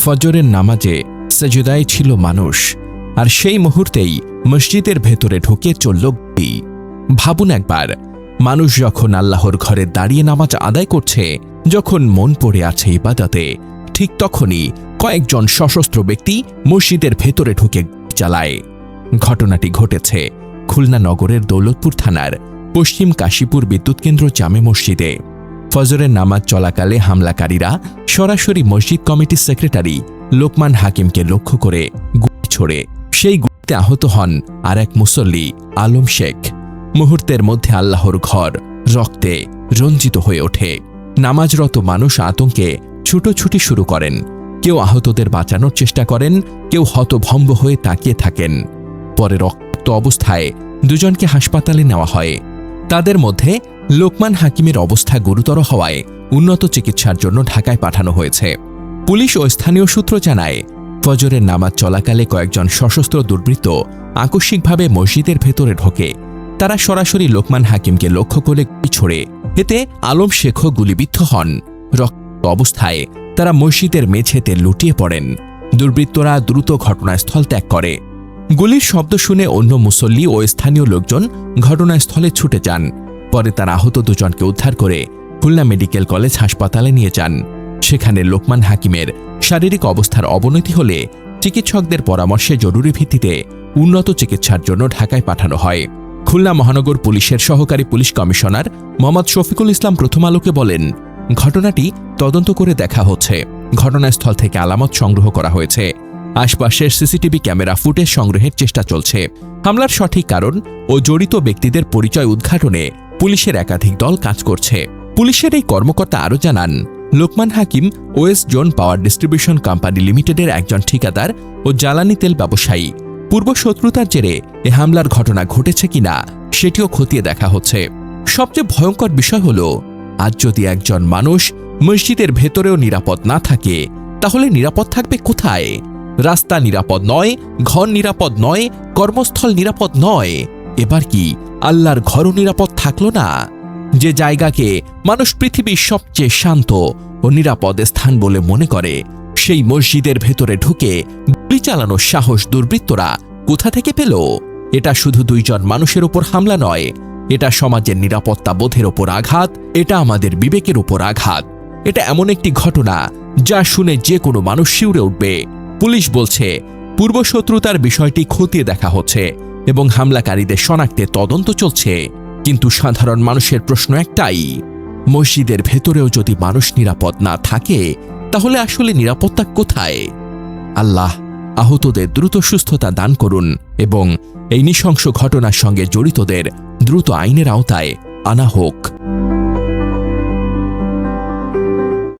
ফজরের নামাজে সেজদায় ছিল মানুষ, আর সেই মুহূর্তেই মসজিদের ভেতরে ঢুকে চলল গুলি। ভাবুন একবার, মানুষ যখন আল্লাহর ঘরে দাঁড়িয়ে নামাজ আদায় করছে, যখন মন পড়ে আছে ইবাদতে, ঠিক তখনই কয়েকজন সশস্ত্র ব্যক্তি মসজিদের ভেতরে ঢুকে গুলি চালায়। ঘটনাটি ঘটেছে খুলনা নগরের দৌলতপুর থানার পশ্চিম কাশীপুর বিদ্যুৎ কেন্দ্র জামে মসজিদে। ফজরের নামাজ চলাকালে হামলাকারীরা সরাসরি মসজিদ কমিটির সেক্রেটারি লোকমান হাকিমকে লক্ষ্য করে গুলি ছোড়ে। সেই গুলিতে আহত হন আর এক মুসল্লি আলম শেখ। মুহূর্তের মধ্যে আল্লাহর ঘর রক্তে রঞ্জিত হয়ে ওঠে। নামাজরত মানুষ আতঙ্কে ছুটোছুটি শুরু করেন। কেউ আহতদের বাঁচানোর চেষ্টা করেন, কেউ হতভম্ব হয়ে তাকিয়ে থাকেন। পরে রক্তাক্ত অবস্থায় দুজনকে হাসপাতালে নেওয়া হয়। তাদের মধ্যে লোকমান হাকিমের অবস্থা গুরুতর হওয়ায় উন্নত চিকিৎসার জন্য ঢাকায় পাঠানো হয়েছে। পুলিশ ও স্থানীয় সূত্র জানায়, ফজরের নামাজ চলাকালে কয়েকজন সশস্ত্র দুর্বৃত্ত আকস্মিকভাবে মসজিদের ভেতরে ঢোকে। তারা সরাসরি লোকমান হাকিমকে লক্ষ্য করে গুলি ছোড়ে। এতে আলম শেখও গুলিবিদ্ধ হন। রক্তাক্ত অবস্থায় তারা মসজিদের মেঝেতে লুটিয়ে পড়েন। দুর্বৃত্তরা দ্রুত ঘটনাস্থল ত্যাগ করে। গুলির শব্দ শুনে অন্য মুসল্লি ও স্থানীয় লোকজন ঘটনাস্থলে ছুটে যান। পরে তারা আহত দুজনকে উদ্ধার করে খুলনা মেডিকেল কলেজ হাসপাতালে নিয়ে যান। সেখানে লোকমান হাকিমের শারীরিক অবস্থার অবনতি হলে চিকিৎসকদের পরামর্শে জরুরি ভিত্তিতে উন্নত চিকিৎসার জন্য ঢাকায় পাঠানো হয়। খুলনা মহানগর পুলিশের সহকারী পুলিশ কমিশনার মোহাম্মদ শফিকুল ইসলাম প্রথম আলোকে বলেন, ঘটনাটি তদন্ত করে দেখা হচ্ছে। ঘটনাস্থল থেকে আলামত সংগ্রহ করা হয়েছে। আশপাশের সিসিটিভি ক্যামেরা ফুটেজ সংগ্রহের চেষ্টা চলছে। হামলার সঠিক কারণ ও জড়িত ব্যক্তিদের পরিচয় উদ্ঘাটনে পুলিশের একাধিক দল কাজ করছে। পুলিশের এই কর্মকর্তা আরও জানান, লোকমান হাকিম West zone power distribution company লিমিটেডের একজন ঠিকাদার ও জ্বালানি তেল ব্যবসায়ী। পূর্ব শত্রুতার জেরে এ হামলার ঘটনা ঘটেছে কিনা সেটিও খতিয়ে দেখা হচ্ছে। সবচেয়ে ভয়ঙ্কর বিষয় হল, আজ যদি একজন মানুষ মসজিদের ভেতরেও নিরাপদ না থাকে, তাহলে নিরাপদ থাকবে কোথায়? রাস্তা নিরাপদ নয়, ঘর নিরাপদ নয়, কর্মস্থল নিরাপদ নয়, এবার কি আল্লাহর ঘরও নিরাপদ থাকলো না? যে জায়গাকে মানুষ পৃথিবীর সবচেয়ে শান্ত ও নিরাপদ স্থান বলে মনে করে, সেই মসজিদের ভেতরে ঢুকে গুলি চালানোর সাহস দুর্বৃত্তরা কোথা থেকে পেল? এটা শুধু দুইজন মানুষের ওপর হামলা নয়, এটা সমাজের নিরাপত্তা বোধের ওপর আঘাত, এটা আমাদের বিবেকের ওপর আঘাত। এটা এমন একটি ঘটনা যা শুনে যে কোনো মানুষ শিউরে উঠবে। পুলিশ বলছে, পূর্বশত্রুতার বিষয়টি খতিয়ে দেখা হচ্ছে এবং হামলাকারীদের শনাক্তে তদন্ত চলছে। কিন্তু সাধারণ মানুষের প্রশ্ন একটাই, মসজিদের ভেতরেও যদি মানুষ নিরাপদ না থাকে, তাহলে আসলে নিরাপত্তা কোথায়? আল্লাহ আহতদের দ্রুত সুস্থতা দান করুন এবং এই নৃশংস ঘটনার সঙ্গে জড়িতদের দ্রুত আইনের আওতায় আনা হোক।